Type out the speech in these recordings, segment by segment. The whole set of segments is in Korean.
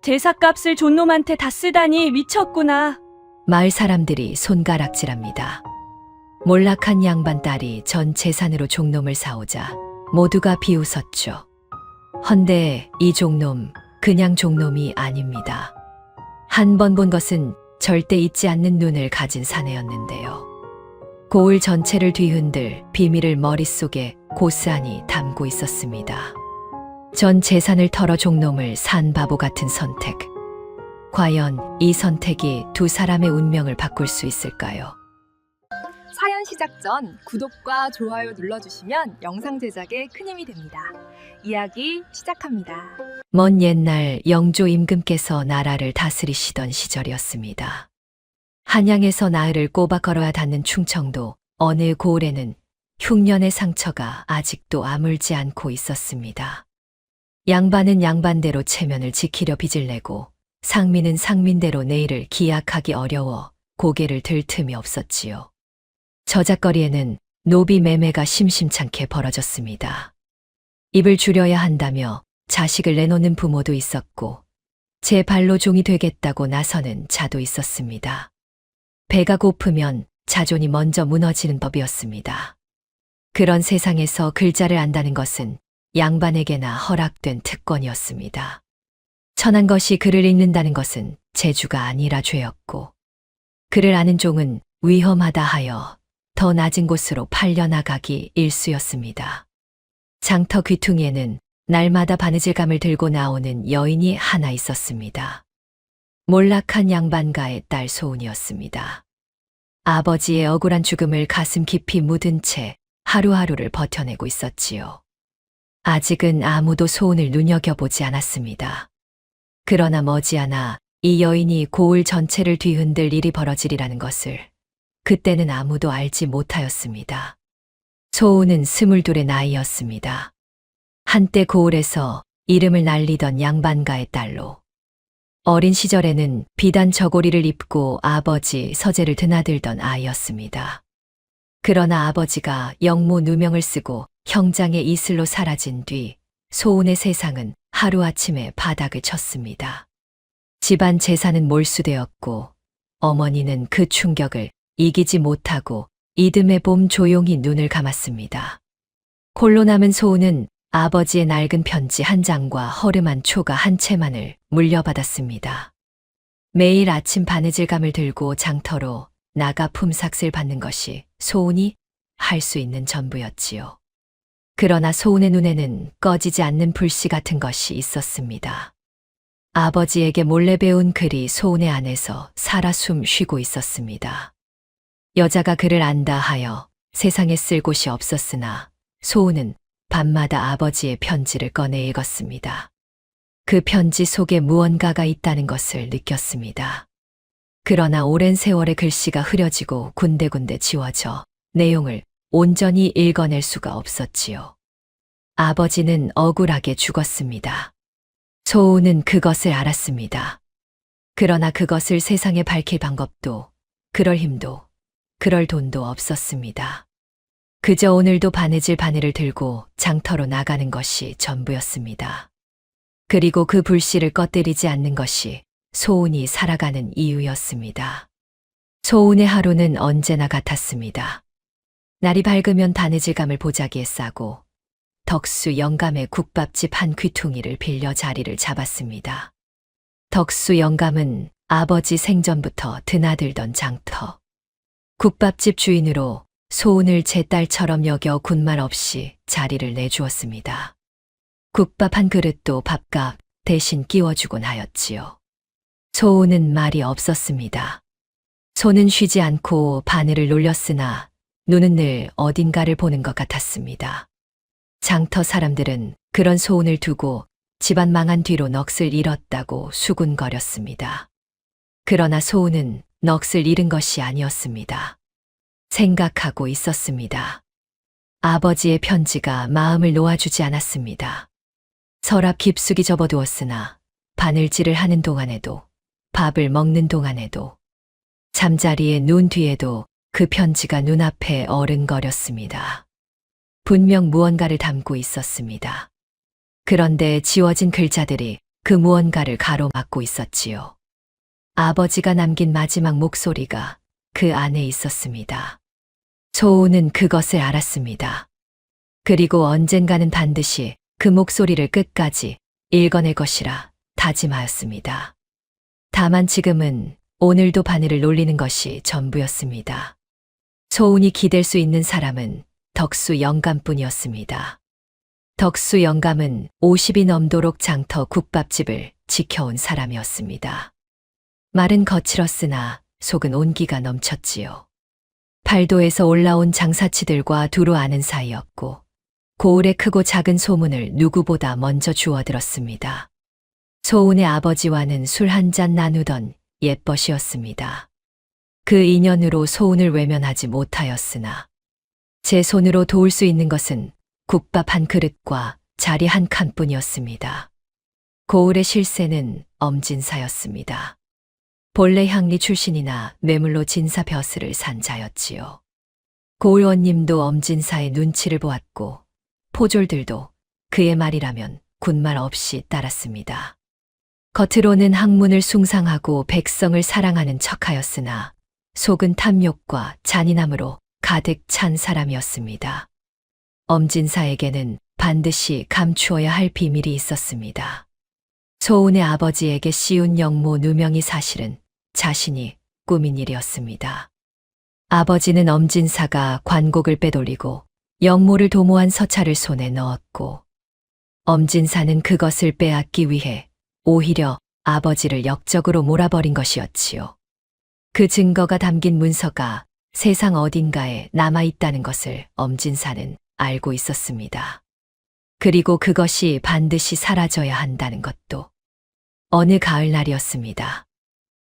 제사값을 존놈한테 다 쓰다니 미쳤구나. 마을 사람들이 손가락질합니다. 몰락한 양반 딸이 전 재산으로 종놈을 사오자 모두가 비웃었죠. 헌데 이 종놈 그냥 종놈이 아닙니다. 한 번 본 것은 절대 잊지 않는 눈을 가진 사내였는데요. 고을 전체를 뒤흔들 비밀을 머릿속에 고스란히 담고 있었습니다. 전 재산을 털어 종놈을 산 바보 같은 선택. 과연 이 선택이 두 사람의 운명을 바꿀 수 있을까요? 사연 시작 전 구독과 좋아요 눌러주시면 영상 제작에 큰 힘이 됩니다. 이야기 시작합니다. 먼 옛날 영조 임금께서 나라를 다스리시던 시절이었습니다. 한양에서 나흘을 꼬박 걸어야 닿는 충청도 어느 고을에는 흉년의 상처가 아직도 아물지 않고 있었습니다. 양반은 양반대로 체면을 지키려 빚을 내고 상민은 상민대로 내일을 기약하기 어려워 고개를 들 틈이 없었지요. 저작거리에는 노비 매매가 심심찮게 벌어졌습니다. 입을 줄여야 한다며 자식을 내놓는 부모도 있었고 제 발로 종이 되겠다고 나서는 자도 있었습니다. 배가 고프면 자존이 먼저 무너지는 법이었습니다. 그런 세상에서 글자를 안다는 것은 양반에게나 허락된 특권이었습니다. 천한 것이 글을 읽는다는 것은 재주가 아니라 죄였고 글을 아는 종은 위험하다 하여 더 낮은 곳으로 팔려나가기 일쑤였습니다. 장터 귀퉁이에는 날마다 바느질감을 들고 나오는 여인이 하나 있었습니다. 몰락한 양반가의 딸 소은이었습니다. 아버지의 억울한 죽음을 가슴 깊이 묻은 채 하루하루를 버텨내고 있었지요. 아직은 아무도 소은을 눈여겨보지 않았습니다. 그러나 머지않아 이 여인이 고을 전체를 뒤흔들 일이 벌어지리라는 것을 그때는 아무도 알지 못하였습니다. 소은은 22의 나이였습니다. 한때 고을에서 이름을 날리던 양반가의 딸로 어린 시절에는 비단 저고리를 입고 아버지 서재를 드나들던 아이였습니다. 그러나 아버지가 영모 누명을 쓰고 형장의 이슬로 사라진 뒤 소은의 세상은 하루아침에 바닥을 쳤습니다. 집안 재산은 몰수되었고 어머니는 그 충격을 이기지 못하고 이듬해 봄 조용히 눈을 감았습니다. 홀로 남은 소은은 아버지의 낡은 편지 한 장과 허름한 초가 한 채만을 물려받았습니다. 매일 아침 바느질감을 들고 장터로 나가 품삯을 받는 것이 소은이 할 수 있는 전부였지요. 그러나 소은의 눈에는 꺼지지 않는 불씨 같은 것이 있었습니다. 아버지에게 몰래 배운 글이 소은의 안에서 살아 숨 쉬고 있었습니다. 여자가 글을 안다 하여 세상에 쓸 곳이 없었으나 소은은 밤마다 아버지의 편지를 꺼내 읽었습니다. 그 편지 속에 무언가가 있다는 것을 느꼈습니다. 그러나 오랜 세월의 글씨가 흐려지고 군데군데 지워져 내용을 온전히 읽어낼 수가 없었지요. 아버지는 억울하게 죽었습니다. 소은은 그것을 알았습니다. 그러나 그것을 세상에 밝힐 방법도, 그럴 힘도, 그럴 돈도 없었습니다. 그저 오늘도 바느질 바늘을 들고 장터로 나가는 것이 전부였습니다. 그리고 그 불씨를 꺼뜨리지 않는 것이 소은이 살아가는 이유였습니다. 소은의 하루는 언제나 같았습니다. 날이 밝으면 바느질감을 보자기에 싸고 덕수 영감의 국밥집 한 귀퉁이를 빌려 자리를 잡았습니다. 덕수 영감은 아버지 생전부터 드나들던 장터. 국밥집 주인으로 소은을 제 딸처럼 여겨 군말 없이 자리를 내주었습니다. 국밥 한 그릇도 밥값 대신 끼워주곤 하였지요. 소은은 말이 없었습니다. 손은 쉬지 않고 바늘을 놀렸으나 눈은 늘 어딘가를 보는 것 같았습니다. 장터 사람들은 그런 소은을 두고 집안 망한 뒤로 넋을 잃었다고 수군거렸습니다. 그러나 소은은 넋을 잃은 것이 아니었습니다. 생각하고 있었습니다. 아버지의 편지가 마음을 놓아주지 않았습니다. 서랍 깊숙이 접어두었으나 바늘질을 하는 동안에도 밥을 먹는 동안에도 잠자리에 누운 뒤에도 그 편지가 눈앞에 어른거렸습니다. 분명 무언가를 담고 있었습니다. 그런데 지워진 글자들이 그 무언가를 가로막고 있었지요. 아버지가 남긴 마지막 목소리가 그 안에 있었습니다. 소우는 그것을 알았습니다. 그리고 언젠가는 반드시 그 목소리를 끝까지 읽어낼 것이라 다짐하였습니다. 다만 지금은 오늘도 바늘을 놀리는 것이 전부였습니다. 소운이 기댈 수 있는 사람은 덕수 영감뿐이었습니다. 덕수 영감은 50이 넘도록 장터 국밥집을 지켜온 사람이었습니다. 말은 거칠었으나 속은 온기가 넘쳤지요. 팔도에서 올라온 장사치들과 두루 아는 사이였고 고을의 크고 작은 소문을 누구보다 먼저 주워들었습니다. 소운의 아버지와는 술 한 잔 나누던 옛벗이었습니다. 그 인연으로 소운을 외면하지 못하였으나 제 손으로 도울 수 있는 것은 국밥 한 그릇과 자리 한 칸뿐이었습니다. 고을의 실세는 엄진사였습니다. 본래 향리 출신이나 뇌물로 진사 벼슬을 산 자였지요. 고을원님도 엄진사의 눈치를 보았고 포졸들도 그의 말이라면 군말 없이 따랐습니다. 겉으로는 학문을 숭상하고 백성을 사랑하는 척하였으나 속은 탐욕과 잔인함으로 가득 찬 사람이었습니다. 엄진사에게는 반드시 감추어야 할 비밀이 있었습니다. 소운의 아버지에게 씌운 영모 누명이 사실은 자신이 꾸민 일이었습니다. 아버지는 엄진사가 관곡을 빼돌리고 영모를 도모한 서찰을 손에 넣었고 엄진사는 그것을 빼앗기 위해 오히려 아버지를 역적으로 몰아버린 것이었지요. 그 증거가 담긴 문서가 세상 어딘가에 남아있다는 것을 엄진사는 알고 있었습니다. 그리고 그것이 반드시 사라져야 한다는 것도. 어느 가을날이었습니다.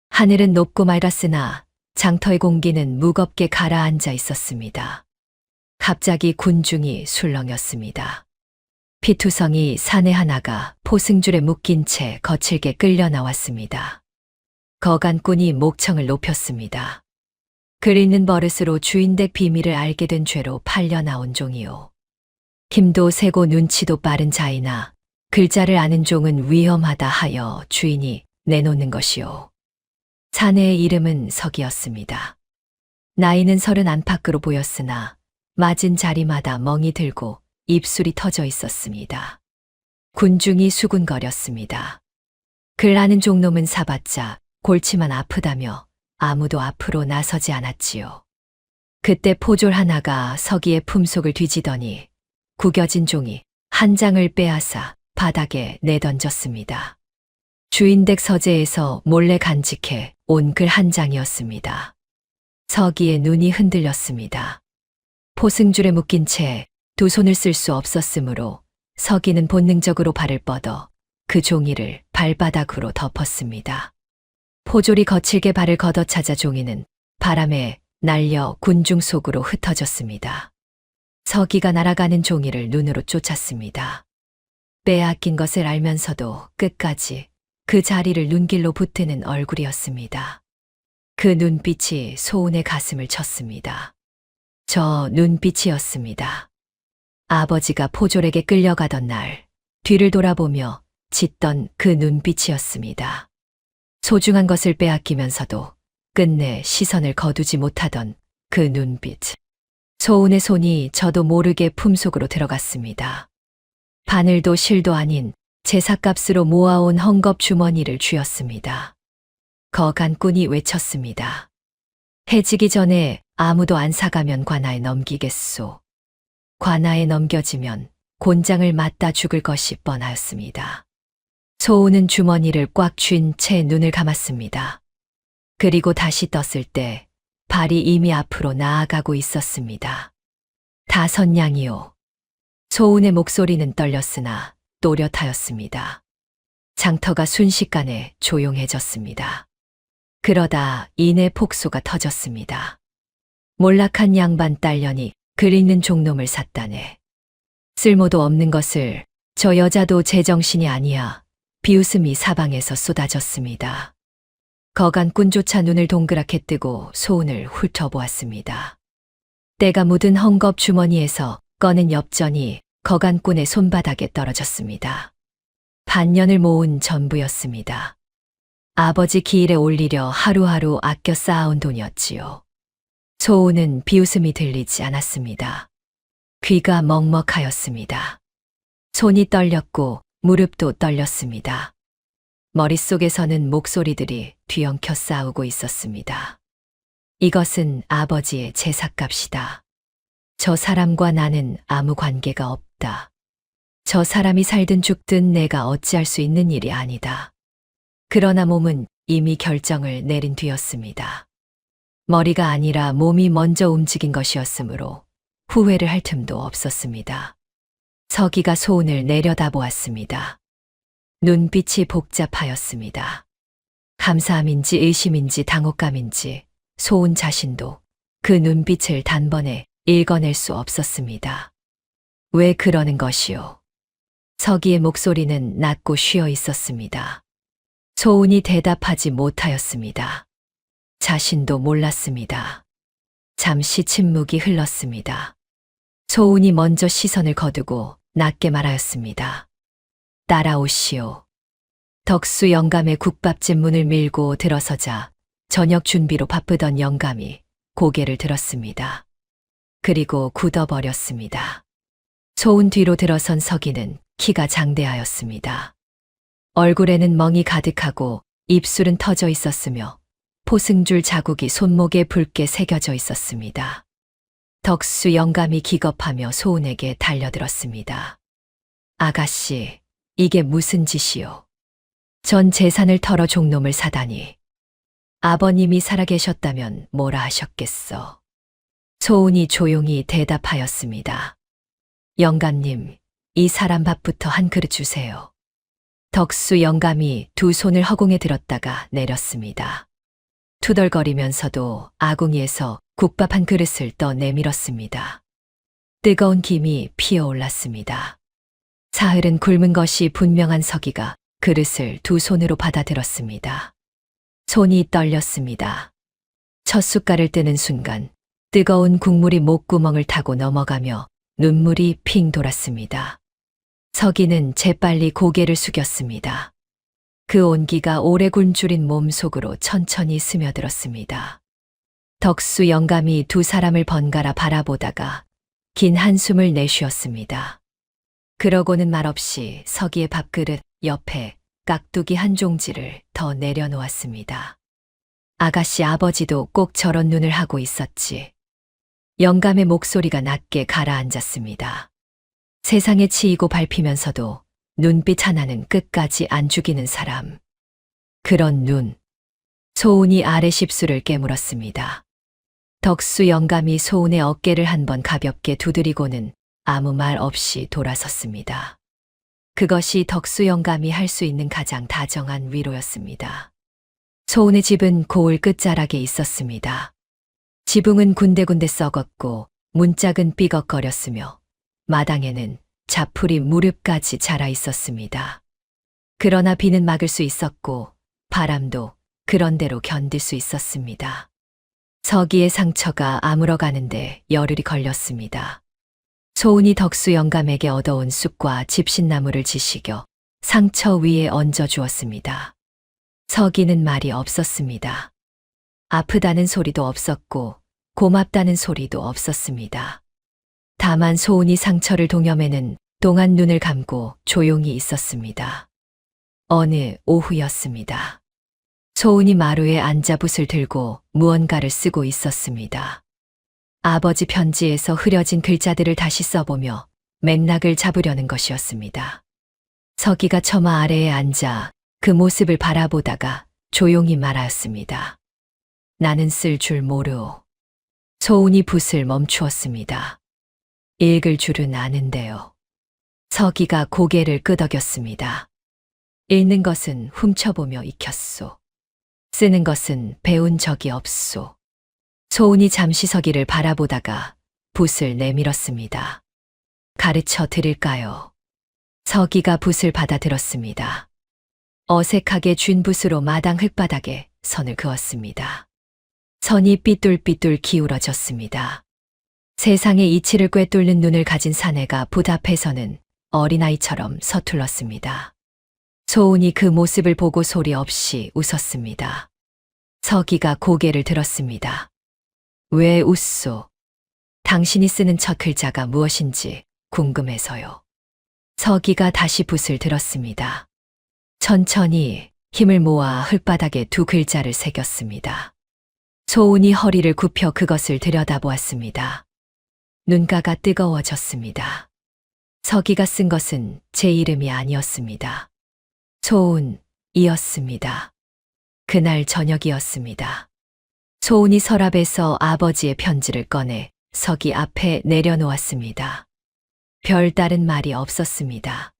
하늘은 높고 맑았으나 장터의 공기는 무겁게 가라앉아 있었습니다. 갑자기 군중이 술렁였습니다. 피투성이 사내 하나가 포승줄에 묶인 채 거칠게 끌려 나왔습니다. 거간꾼이 목청을 높였습니다. 글 있는 버릇으로 주인댁 비밀을 알게 된 죄로 팔려 나온 종이요. 힘도 세고 눈치도 빠른 자이나 글자를 아는 종은 위험하다 하여 주인이 내놓는 것이요. 사내의 이름은 석이었습니다. 나이는 30 안팎으로 보였으나 맞은 자리마다 멍이 들고 입술이 터져 있었습니다. 군중이 수군거렸습니다. 글 아는 종놈은 사봤자 골치만 아프다며 아무도 앞으로 나서지 않았지요. 그때 포졸 하나가 서기의 품속을 뒤지더니 구겨진 종이 한 장을 빼앗아 바닥에 내던졌습니다. 주인댁 서재에서 몰래 간직해 온 글 한 장이었습니다. 서기의 눈이 흔들렸습니다. 포승줄에 묶인 채 두 손을 쓸 수 없었으므로 서기는 본능적으로 발을 뻗어 그 종이를 발바닥으로 덮었습니다. 포졸이 거칠게 발을 걷어차자 종이는 바람에 날려 군중 속으로 흩어졌습니다. 서기가 날아가는 종이를 눈으로 쫓았습니다. 빼앗긴 것을 알면서도 끝까지 그 자리를 눈길로 붙드는 얼굴이었습니다. 그 눈빛이 소운의 가슴을 쳤습니다. 저 눈빛이었습니다. 아버지가 포졸에게 끌려가던 날 뒤를 돌아보며 짓던 그 눈빛이었습니다. 소중한 것을 빼앗기면서도 끝내 시선을 거두지 못하던 그 눈빛. 소운의 손이 저도 모르게 품속으로 들어갔습니다. 바늘도 실도 아닌 제삿값으로 모아온 헝겊 주머니를 쥐었습니다. 거간꾼이 외쳤습니다. 해지기 전에 아무도 안 사가면 관아에 넘기겠소. 관아에 넘겨지면 곤장을 맞다 죽을 것이 뻔하였습니다. 소운은 주머니를 꽉 쥔 채 눈을 감았습니다. 그리고 다시 떴을 때 발이 이미 앞으로 나아가고 있었습니다. 다선양이요. 소운의 목소리는 떨렸으나 또렷하였습니다. 장터가 순식간에 조용해졌습니다. 그러다 이내 폭소가 터졌습니다. 몰락한 양반 딸년이 글 있는 종놈을 샀다네. 쓸모도 없는 것을 저 여자도 제정신이 아니야. 비웃음이 사방에서 쏟아졌습니다. 거간꾼조차 눈을 동그랗게 뜨고 소운을 훑어보았습니다. 때가 묻은 헝겊 주머니에서 꺼낸 엽전이 거간꾼의 손바닥에 떨어졌습니다. 반년을 모은 전부였습니다. 아버지 기일에 올리려 하루하루 아껴 쌓아온 돈이었지요. 소우는 비웃음이 들리지 않았습니다. 귀가 먹먹하였습니다. 손이 떨렸고 무릎도 떨렸습니다. 머릿속에서는 목소리들이 뒤엉켜 싸우고 있었습니다. 이것은 아버지의 제삿값이다. 저 사람과 나는 아무 관계가 없다. 저 사람이 살든 죽든 내가 어찌할 수 있는 일이 아니다. 그러나 몸은 이미 결정을 내린 뒤였습니다. 머리가 아니라 몸이 먼저 움직인 것이었으므로 후회를 할 틈도 없었습니다. 서기가 소운을 내려다보았습니다. 눈빛이 복잡하였습니다. 감사함인지 의심인지 당혹감인지 소운 자신도 그 눈빛을 단번에 읽어낼 수 없었습니다. 왜 그러는 것이오? 서기의 목소리는 낮고 쉬어 있었습니다. 소운이 대답하지 못하였습니다. 자신도 몰랐습니다. 잠시 침묵이 흘렀습니다. 소운이 먼저 시선을 거두고 낮게 말하였습니다. 따라오시오. 덕수 영감의 국밥집 문을 밀고 들어서자 저녁 준비로 바쁘던 영감이 고개를 들었습니다. 그리고 굳어버렸습니다. 소운 뒤로 들어선 서기는 키가 장대하였습니다. 얼굴에는 멍이 가득하고 입술은 터져 있었으며 포승줄 자국이 손목에 붉게 새겨져 있었습니다. 덕수 영감이 기겁하며 소운에게 달려들었습니다. 아가씨, 이게 무슨 짓이오? 전 재산을 털어 종놈을 사다니. 아버님이 살아계셨다면 뭐라 하셨겠어? 소운이 조용히 대답하였습니다. 영감님, 이 사람 밥부터 한 그릇 주세요. 덕수 영감이 두 손을 허공에 들었다가 내렸습니다. 투덜거리면서도 아궁이에서 국밥 한 그릇을 떠 내밀었습니다. 뜨거운 김이 피어올랐습니다. 사흘은 굶은 것이 분명한 서기가 그릇을 두 손으로 받아들었습니다. 손이 떨렸습니다. 첫 숟갈을 뜨는 순간 뜨거운 국물이 목구멍을 타고 넘어가며 눈물이 핑 돌았습니다. 서기는 재빨리 고개를 숙였습니다. 그 온기가 오래 굶주린 몸 속으로 천천히 스며들었습니다. 덕수 영감이 두 사람을 번갈아 바라보다가 긴 한숨을 내쉬었습니다. 그러고는 말없이 서기의 밥그릇 옆에 깍두기 한 종지를 더 내려놓았습니다. 아가씨 아버지도 꼭 저런 눈을 하고 있었지. 영감의 목소리가 낮게 가라앉았습니다. 세상에 치이고 밟히면서도 눈빛 하나는 끝까지 안 죽이는 사람. 그런 눈. 소운이 아래 십수를 깨물었습니다. 덕수 영감이 소운의 어깨를 한번 가볍게 두드리고는 아무 말 없이 돌아섰습니다. 그것이 덕수 영감이 할 수 있는 가장 다정한 위로였습니다. 소운의 집은 고을 끝자락에 있었습니다. 지붕은 군데군데 썩었고 문짝은 삐걱거렸으며 마당에는 자풀이 무렵까지 자라 있었습니다. 그러나 비는 막을 수 있었고 바람도 그런대로 견딜 수 있었습니다. 서기의 상처가 아물어가는데 열흘이 걸렸습니다. 소운이 덕수 영감에게 얻어온 쑥과 집신나무를 지시겨 상처 위에 얹어 주었습니다. 서기는 말이 없었습니다. 아프다는 소리도 없었고 고맙다는 소리도 없었습니다. 다만 소운이 상처를 동여매는 동안 눈을 감고 조용히 있었습니다. 어느 오후였습니다. 소운이 마루에 앉아 붓을 들고 무언가를 쓰고 있었습니다. 아버지 편지에서 흐려진 글자들을 다시 써보며 맥락을 잡으려는 것이었습니다. 서기가 처마 아래에 앉아 그 모습을 바라보다가 조용히 말하였습니다. 나는 쓸 줄 모르오. 소운이 붓을 멈추었습니다. 읽을 줄은 아는데요. 서기가 고개를 끄덕였습니다. 읽는 것은 훔쳐보며 익혔소. 쓰는 것은 배운 적이 없소. 소운이 잠시 서기를 바라보다가 붓을 내밀었습니다. 가르쳐 드릴까요? 서기가 붓을 받아들었습니다. 어색하게 쥔 붓으로 마당 흙바닥에 선을 그었습니다. 선이 삐뚤삐뚤 기울어졌습니다. 세상의 이치를 꿰뚫는 눈을 가진 사내가 붓 앞에서는 어린아이처럼 서툴렀습니다. 소은이 그 모습을 보고 소리 없이 웃었습니다. 서기가 고개를 들었습니다. 왜 웃소? 당신이 쓰는 첫 글자가 무엇인지 궁금해서요. 서기가 다시 붓을 들었습니다. 천천히 힘을 모아 흙바닥에 두 글자를 새겼습니다. 소은이 허리를 굽혀 그것을 들여다보았습니다. 눈가가 뜨거워졌습니다. 서기가 쓴 것은 제 이름이 아니었습니다. 소은이었습니다. 그날 저녁이었습니다. 소은이 서랍에서 아버지의 편지를 꺼내 서기 앞에 내려놓았습니다. 별다른 말이 없었습니다.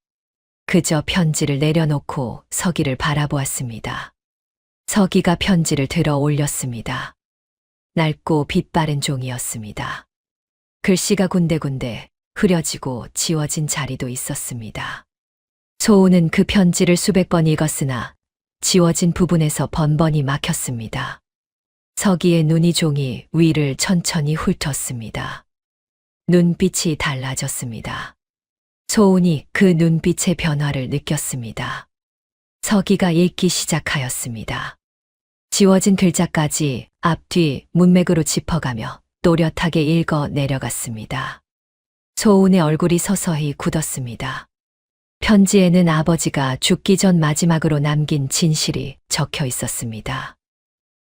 그저 편지를 내려놓고 서기를 바라보았습니다. 서기가 편지를 들어 올렸습니다. 낡고 빛바랜 종이였습니다. 글씨가 군데군데 흐려지고 지워진 자리도 있었습니다. 소은은 그 편지를 수백 번 읽었으나 지워진 부분에서 번번이 막혔습니다. 서기의 눈이 종이 위를 천천히 훑었습니다. 눈빛이 달라졌습니다. 소은이 그 눈빛의 변화를 느꼈습니다. 서기가 읽기 시작하였습니다. 지워진 글자까지 앞뒤 문맥으로 짚어가며 또렷하게 읽어 내려갔습니다. 소은의 얼굴이 서서히 굳었습니다. 편지에는 아버지가 죽기 전 마지막으로 남긴 진실이 적혀 있었습니다.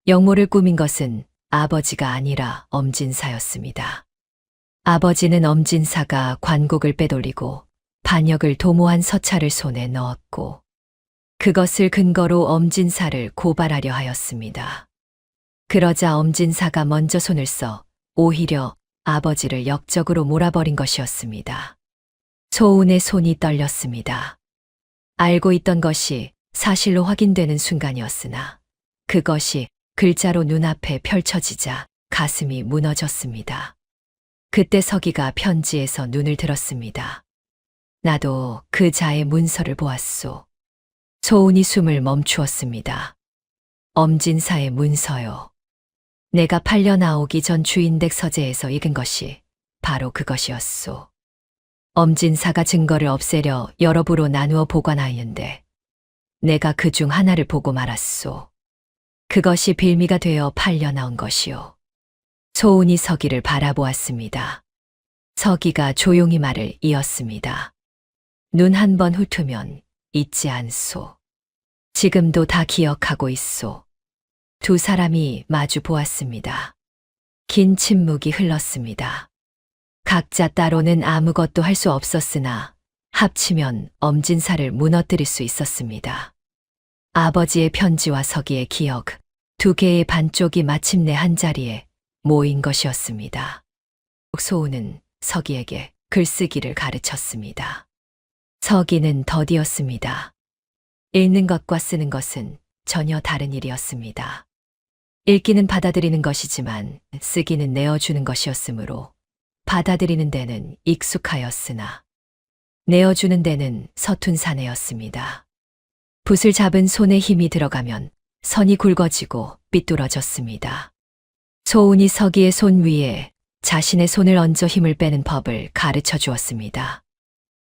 영모를 꾸민 것은 아버지가 아니라 엄진사였습니다. 아버지는 엄진사가 관곡을 빼돌리고 반역을 도모한 서찰을 손에 넣었고 그것을 근거로 엄진사를 고발하려 하였습니다. 그러자 엄진사가 먼저 손을 써 오히려 아버지를 역적으로 몰아버린 것이었습니다. 소은의 손이 떨렸습니다. 알고 있던 것이 사실로 확인되는 순간이었으나 그것이 글자로 눈앞에 펼쳐지자 가슴이 무너졌습니다. 그때 서기가 편지에서 눈을 들었습니다. 나도 그 자의 문서를 보았소. 소은이 숨을 멈추었습니다. 엄진사의 문서요. 내가 팔려 나오기 전 주인댁 서재에서 읽은 것이 바로 그것이었소. 엄진사가 증거를 없애려 여러 부로 나누어 보관하였는데 내가 그 중 하나를 보고 말았소. 그것이 빌미가 되어 팔려 나온 것이요. 소은이 서기를 바라보았습니다. 서기가 조용히 말을 이었습니다. 눈 한 번 훑으면 잊지 않소. 지금도 다 기억하고 있소. 두 사람이 마주 보았습니다. 긴 침묵이 흘렀습니다. 각자 따로는 아무것도 할 수 없었으나 합치면 엄진사를 무너뜨릴 수 있었습니다. 아버지의 편지와 서기의 기억, 두 개의 반쪽이 마침내 한자리에 모인 것이었습니다. 소은은 서기에게 글쓰기를 가르쳤습니다. 서기는 더디었습니다. 읽는 것과 쓰는 것은 전혀 다른 일이었습니다. 읽기는 받아들이는 것이지만 쓰기는 내어주는 것이었으므로 받아들이는 데는 익숙하였으나 내어주는 데는 서툰 사내였습니다. 붓을 잡은 손에 힘이 들어가면 선이 굵어지고 삐뚤어졌습니다. 소은이 서기의 손 위에 자신의 손을 얹어 힘을 빼는 법을 가르쳐 주었습니다.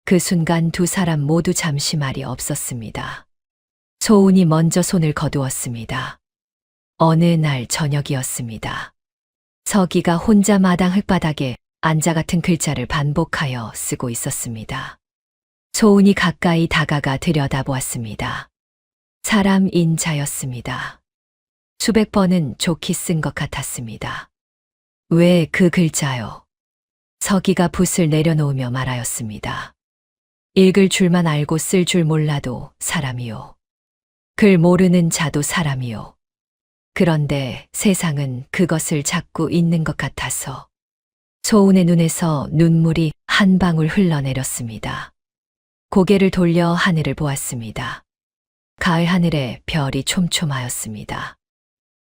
그 순간 두 사람 모두 잠시 말이 없었습니다. 소은이 먼저 손을 거두었습니다. 어느 날 저녁이었습니다. 서기가 혼자 마당 흙바닥에 안자 같은 글자를 반복하여 쓰고 있었습니다. 소은이 가까이 다가가 들여다보았습니다. 사람 인자였습니다. 수백 번은 좋게 쓴 것 같았습니다. 왜 그 글자요? 서기가 붓을 내려놓으며 말하였습니다. 읽을 줄만 알고 쓸 줄 몰라도 사람이요. 글 모르는 자도 사람이요. 그런데 세상은 그것을 찾고 있는 것 같아서 소은의 눈에서 눈물이 한 방울 흘러내렸습니다. 고개를 돌려 하늘을 보았습니다. 가을 하늘에 별이 촘촘하였습니다.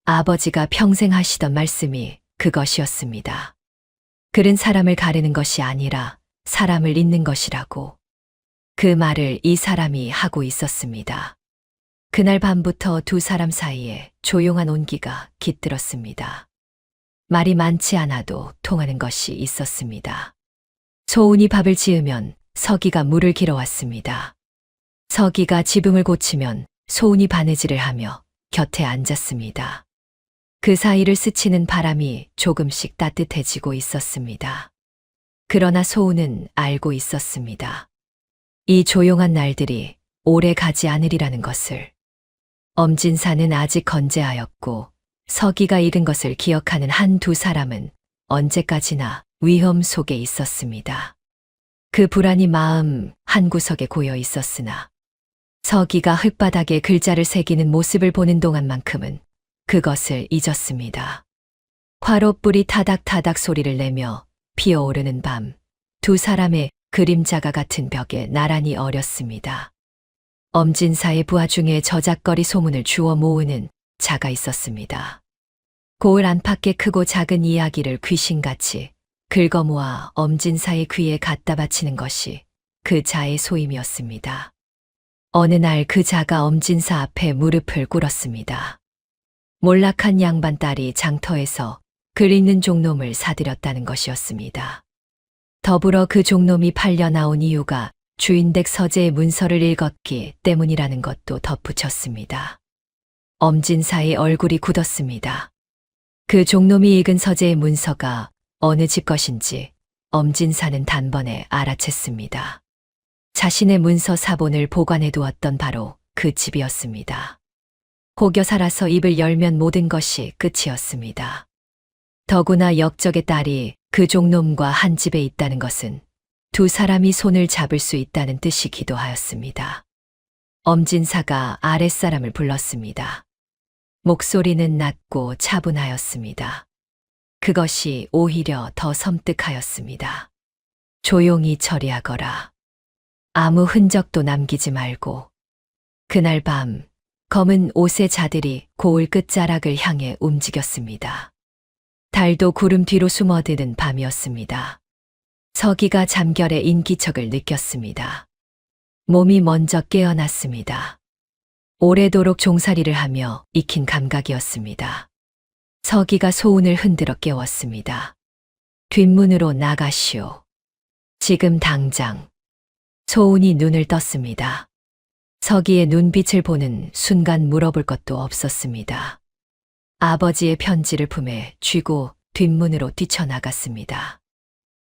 아버지가 평생 하시던 말씀이 그것이었습니다. 글은 사람을 가르는 것이 아니라 사람을 잇는 것이라고. 그 말을 이 사람이 하고 있었습니다. 그날 밤부터 두 사람 사이에 조용한 온기가 깃들었습니다. 말이 많지 않아도 통하는 것이 있었습니다. 소은이 밥을 지으면 서기가 물을 길어왔습니다. 서기가 지붕을 고치면 소은이 바느질을 하며 곁에 앉았습니다. 그 사이를 스치는 바람이 조금씩 따뜻해지고 있었습니다. 그러나 소은은 알고 있었습니다. 이 조용한 날들이 오래 가지 않으리라는 것을. 엄진사는 아직 건재하였고 서기가 잃은 것을 기억하는 한두 사람은 언제까지나 위험 속에 있었습니다. 그 불안이 마음 한구석에 고여 있었으나 서기가 흙바닥에 글자를 새기는 모습을 보는 동안만큼은 그것을 잊었습니다. 화롯불이 타닥타닥 소리를 내며 피어오르는 밤, 두 사람의 그림자가 같은 벽에 나란히 어렸습니다. 엄진사의 부하 중에 저작거리 소문을 주워 모으는 자가 있었습니다. 고을 안팎의 크고 작은 이야기를 귀신같이 긁어모아 엄진사의 귀에 갖다 바치는 것이 그 자의 소임이었습니다. 어느 날 그 자가 엄진사 앞에 무릎을 꿇었습니다. 몰락한 양반 딸이 장터에서 글 읽는 종놈을 사들였다는 것이었습니다. 더불어 그 종놈이 팔려 나온 이유가 주인댁 서재의 문서를 읽었기 때문이라는 것도 덧붙였습니다. 엄진사의 얼굴이 굳었습니다. 그 종놈이 읽은 서재의 문서가 어느 집 것인지 엄진사는 단번에 알아챘습니다. 자신의 문서 사본을 보관해 두었던 바로 그 집이었습니다. 혹여 살아서 입을 열면 모든 것이 끝이었습니다. 더구나 역적의 딸이 그 종놈과 한 집에 있다는 것은 두 사람이 손을 잡을 수 있다는 뜻이기도 하였습니다. 엄진사가 아랫사람을 불렀습니다. 목소리는 낮고 차분하였습니다. 그것이 오히려 더 섬뜩하였습니다. 조용히 처리하거라. 아무 흔적도 남기지 말고. 그날 밤 검은 옷의 자들이 고을 끝자락을 향해 움직였습니다. 달도 구름 뒤로 숨어드는 밤이었습니다. 서기가 잠결에 인기척을 느꼈습니다. 몸이 먼저 깨어났습니다. 오래도록 종살이를 하며 익힌 감각이었습니다. 서기가 소운을 흔들어 깨웠습니다. 뒷문으로 나가시오. 지금 당장. 소운이 눈을 떴습니다. 서기의 눈빛을 보는 순간 물어볼 것도 없었습니다. 아버지의 편지를 품에 쥐고 뒷문으로 뛰쳐나갔습니다.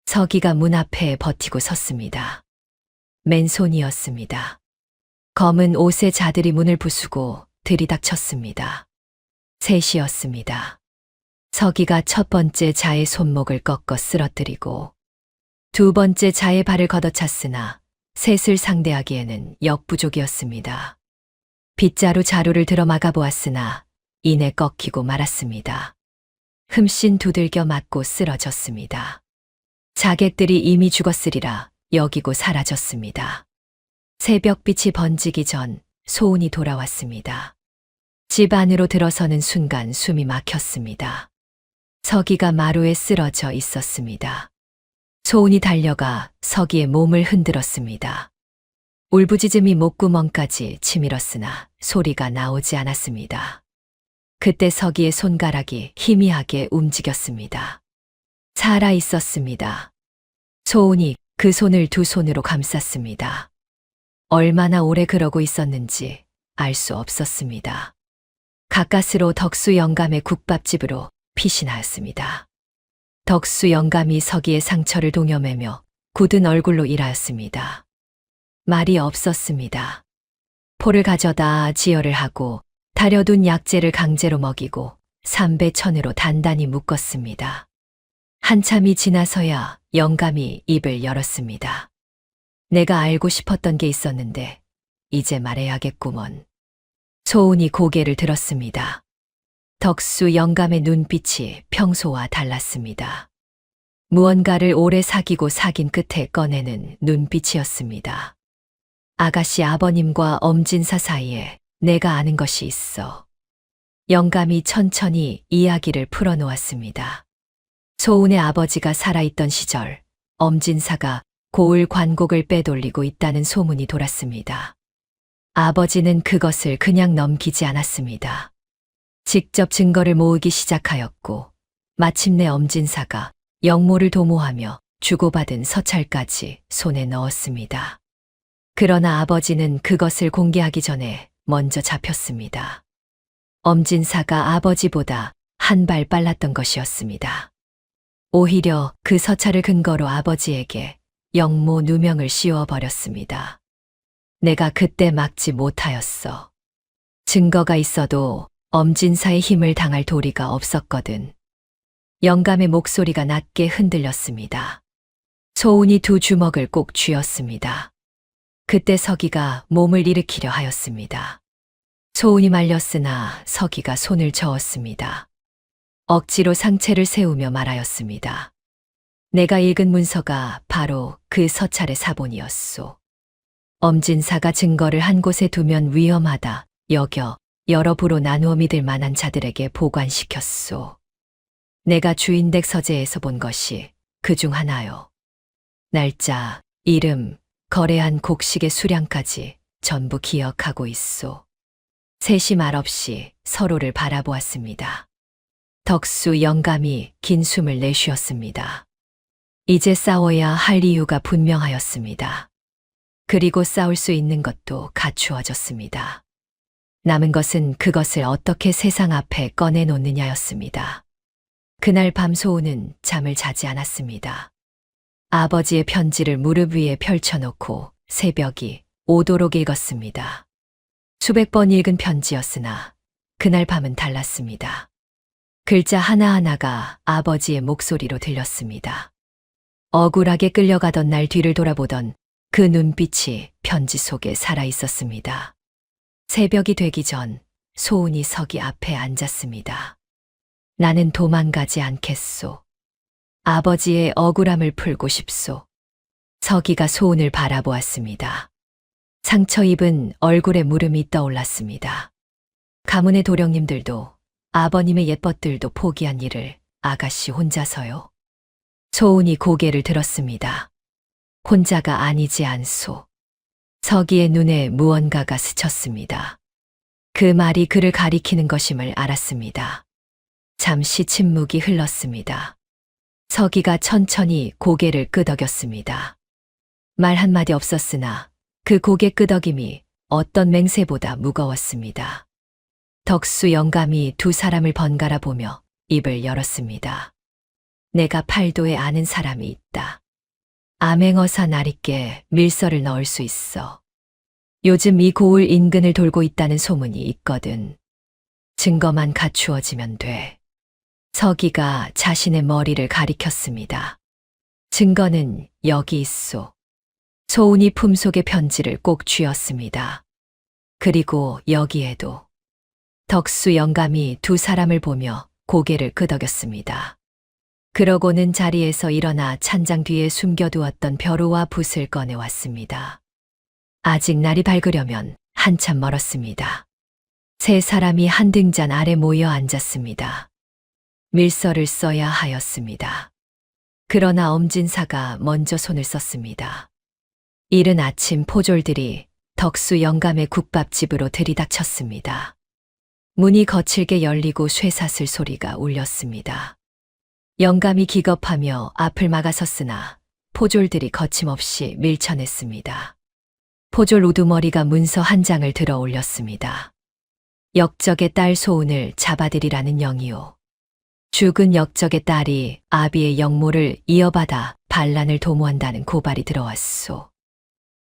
서기가 문 앞에 버티고 섰습니다. 맨손이었습니다. 검은 옷의 자들이 문을 부수고 들이닥쳤습니다. 셋이었습니다. 서기가 첫 번째 자의 손목을 꺾어 쓰러뜨리고 두 번째 자의 발을 걷어찼으나 셋을 상대하기에는 역부족이었습니다. 빗자루 자루를 들어 막아보았으나 이내 꺾이고 말았습니다. 흠씬 두들겨 맞고 쓰러졌습니다. 자객들이 이미 죽었으리라 여기고 사라졌습니다. 새벽빛이 번지기 전 소운이 돌아왔습니다. 집 안으로 들어서는 순간 숨이 막혔습니다. 서기가 마루에 쓰러져 있었습니다. 소운이 달려가 서기의 몸을 흔들었습니다. 울부짖음이 목구멍까지 치밀었으나 소리가 나오지 않았습니다. 그때 서기의 손가락이 희미하게 움직였습니다. 살아 있었습니다. 소운이 그 손을 두 손으로 감쌌습니다. 얼마나 오래 그러고 있었는지 알 수 없었습니다. 가까스로 덕수 영감의 국밥집으로 피신하였습니다. 덕수 영감이 서기의 상처를 동여매며 굳은 얼굴로 일하였습니다. 말이 없었습니다. 포를 가져다 지혈을 하고 다려둔 약재를 강제로 먹이고 삼배천으로 단단히 묶었습니다. 한참이 지나서야 영감이 입을 열었습니다. 내가 알고 싶었던 게 있었는데 이제 말해야겠구먼. 소운이 고개를 들었습니다. 덕수 영감의 눈빛이 평소와 달랐습니다. 무언가를 오래 사귀고 사귄 끝에 꺼내는 눈빛이었습니다. 아가씨 아버님과 엄진사 사이에 내가 아는 것이 있어. 영감이 천천히 이야기를 풀어놓았습니다. 소운의 아버지가 살아있던 시절 엄진사가 고을 관곡을 빼돌리고 있다는 소문이 돌았습니다. 아버지는 그것을 그냥 넘기지 않았습니다. 직접 증거를 모으기 시작하였고 마침내 엄진사가 영모를 도모하며 주고받은 서찰까지 손에 넣었습니다. 그러나 아버지는 그것을 공개하기 전에 먼저 잡혔습니다. 엄진사가 아버지보다 한 발 빨랐던 것이었습니다. 오히려 그 서찰을 근거로 아버지에게 영모 누명을 씌워버렸습니다. 내가 그때 막지 못하였어. 증거가 있어도 엄진사의 힘을 당할 도리가 없었거든. 영감의 목소리가 낮게 흔들렸습니다. 소운이 두 주먹을 꼭 쥐었습니다. 그때 서기가 몸을 일으키려 하였습니다. 소운이 말렸으나 서기가 손을 저었습니다. 억지로 상체를 세우며 말하였습니다. 내가 읽은 문서가 바로 그 서찰의 사본이었소. 엄진사가 증거를 한 곳에 두면 위험하다 여겨 여러 부로 나누어 믿을 만한 자들에게 보관시켰소. 내가 주인댁 서재에서 본 것이 그 중 하나요. 날짜, 이름, 거래한 곡식의 수량까지 전부 기억하고 있소. 셋이 말없이 서로를 바라보았습니다. 덕수 영감이 긴 숨을 내쉬었습니다. 이제 싸워야 할 이유가 분명하였습니다. 그리고 싸울 수 있는 것도 갖추어졌습니다. 남은 것은 그것을 어떻게 세상 앞에 꺼내놓느냐였습니다. 그날 밤 소우는 잠을 자지 않았습니다. 아버지의 편지를 무릎 위에 펼쳐놓고 새벽이 오도록 읽었습니다. 수백 번 읽은 편지였으나 그날 밤은 달랐습니다. 글자 하나하나가 아버지의 목소리로 들렸습니다. 억울하게 끌려가던 날 뒤를 돌아보던 그 눈빛이 편지 속에 살아 있었습니다. 새벽이 되기 전 소운이 서기 앞에 앉았습니다. 나는 도망가지 않겠소. 아버지의 억울함을 풀고 싶소. 서기가 소운을 바라보았습니다. 상처 입은 얼굴에 물음이 떠올랐습니다. 가문의 도령님들도 아버님의 옛벗들도 포기한 일을 아가씨 혼자서요. 소운이 고개를 들었습니다. 혼자가 아니지 않소. 서기의 눈에 무언가가 스쳤습니다. 그 말이 그를 가리키는 것임을 알았습니다. 잠시 침묵이 흘렀습니다. 서기가 천천히 고개를 끄덕였습니다. 말 한마디 없었으나 그 고개 끄덕임이 어떤 맹세보다 무거웠습니다. 덕수 영감이 두 사람을 번갈아 보며 입을 열었습니다. 내가 팔도에 아는 사람이 있다. 암행어사 나리께 밀서를 넣을 수 있어. 요즘 이 고을 인근을 돌고 있다는 소문이 있거든. 증거만 갖추어지면 돼. 서기가 자신의 머리를 가리켰습니다. 증거는 여기 있소. 소운이 품속의 편지를 꼭 쥐었습니다. 그리고 여기에도. 덕수 영감이 두 사람을 보며 고개를 끄덕였습니다. 그러고는 자리에서 일어나 찬장 뒤에 숨겨두었던 벼루와 붓을 꺼내왔습니다. 아직 날이 밝으려면 한참 멀었습니다. 세 사람이 한 등잔 아래 모여 앉았습니다. 밀서를 써야 하였습니다. 그러나 엄진사가 먼저 손을 썼습니다. 이른 아침 포졸들이 덕수 영감의 국밥집으로 들이닥쳤습니다. 문이 거칠게 열리고 쇠사슬 소리가 울렸습니다. 영감이 기겁하며 앞을 막아섰으나 포졸들이 거침없이 밀쳐냈습니다. 포졸 우두머리가 문서 한 장을 들어 올렸습니다. 역적의 딸 소운을 잡아들이라는 영이요. 죽은 역적의 딸이 아비의 영모를 이어받아 반란을 도모한다는 고발이 들어왔소.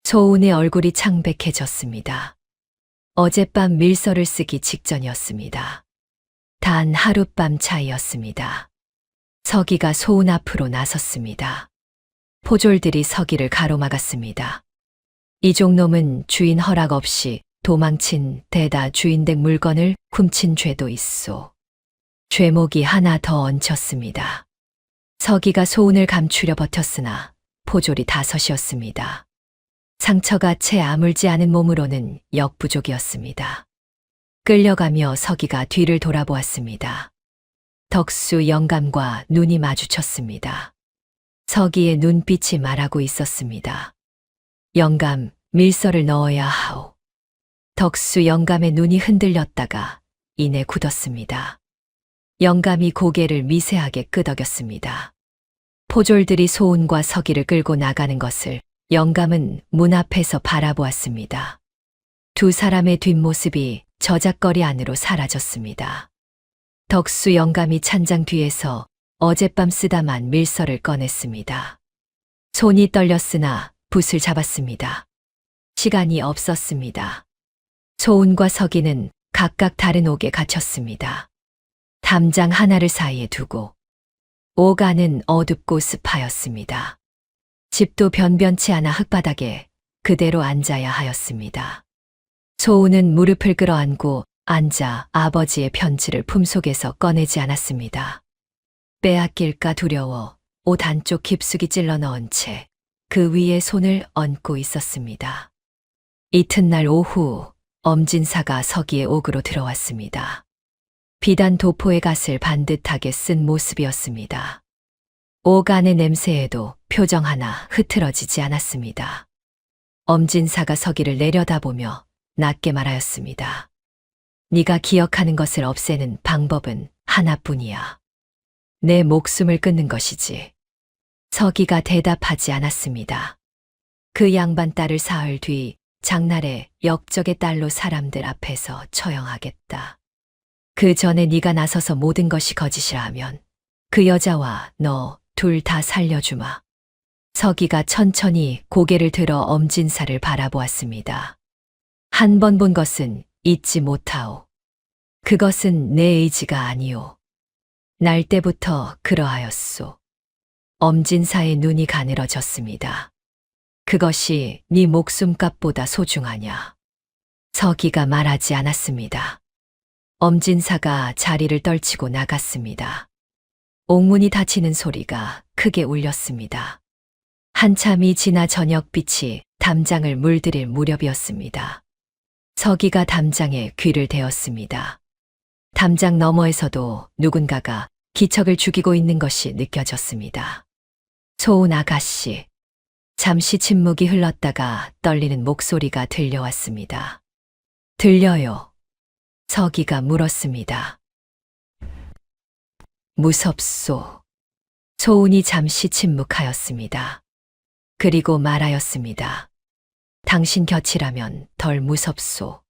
소운의 얼굴이 창백해졌습니다. 어젯밤 밀서를 쓰기 직전이었습니다. 단 하룻밤 차이였습니다. 서기가 소운 앞으로 나섰습니다. 포졸들이 서기를 가로막았습니다. 이종놈은 주인 허락 없이 도망친 데다 주인댁 물건을 훔친 죄도 있소. 죄목이 하나 더 얹혔습니다. 서기가 소운을 감추려 버텼으나 포졸이 다섯이었습니다. 상처가 채 아물지 않은 몸으로는 역부족이었습니다. 끌려가며 서기가 뒤를 돌아보았습니다. 덕수 영감과 눈이 마주쳤습니다. 서기의 눈빛이 말하고 있었습니다. 영감, 밀서를 넣어야 하오. 덕수 영감의 눈이 흔들렸다가 이내 굳었습니다. 영감이 고개를 미세하게 끄덕였습니다. 포졸들이 소운과 서기를 끌고 나가는 것을 영감은 문 앞에서 바라보았습니다. 두 사람의 뒷모습이 저작거리 안으로 사라졌습니다. 덕수 영감이 찬장 뒤에서 어젯밤 쓰다만 밀서를 꺼냈습니다. 손이 떨렸으나 붓을 잡았습니다. 시간이 없었습니다. 소은과 서기는 각각 다른 옥에 갇혔습니다. 담장 하나를 사이에 두고 옥 안은 어둡고 습하였습니다. 집도 변변치 않아 흙바닥에 그대로 앉아야 하였습니다. 소은은 무릎을 끌어안고 앉아 아버지의 편지를 품속에서 꺼내지 않았습니다. 빼앗길까 두려워 옷 안쪽 깊숙이 찔러 넣은 채 그 위에 손을 얹고 있었습니다. 이튿날 오후 엄진사가 서기의 옥으로 들어왔습니다. 비단 도포의 갓을 반듯하게 쓴 모습이었습니다. 옥 안의 냄새에도 표정 하나 흐트러지지 않았습니다. 엄진사가 서기를 내려다보며 낮게 말하였습니다. 네가 기억하는 것을 없애는 방법은 하나뿐이야. 내 목숨을 끊는 것이지. 서기가 대답하지 않았습니다. 그 양반 딸을 사흘 뒤 장날에 역적의 딸로 사람들 앞에서 처형하겠다. 그 전에 네가 나서서 모든 것이 거짓이라 하면 그 여자와 너 둘 다 살려주마. 서기가 천천히 고개를 들어 엄진사를 바라보았습니다. 한 번 본 것은 잊지 못하오. 그것은 내 의지가 아니오. 날 때부터 그러하였소. 엄진사의 눈이 가늘어졌습니다. 그것이 네 목숨값보다 소중하냐? 서기가 말하지 않았습니다. 엄진사가 자리를 떨치고 나갔습니다. 옥문이 닫히는 소리가 크게 울렸습니다. 한참이 지나 저녁빛이 담장을 물들일 무렵이었습니다. 서기가 담장에 귀를 대었습니다. 담장 너머에서도 누군가가 기척을 죽이고 있는 것이 느껴졌습니다. 소은 아가씨. 잠시 침묵이 흘렀다가 떨리는 목소리가 들려왔습니다. 들려요. 서기가 물었습니다. 무섭소. 소은이 잠시 침묵하였습니다. 그리고 말하였습니다. 당신 곁이라면 덜 무섭소.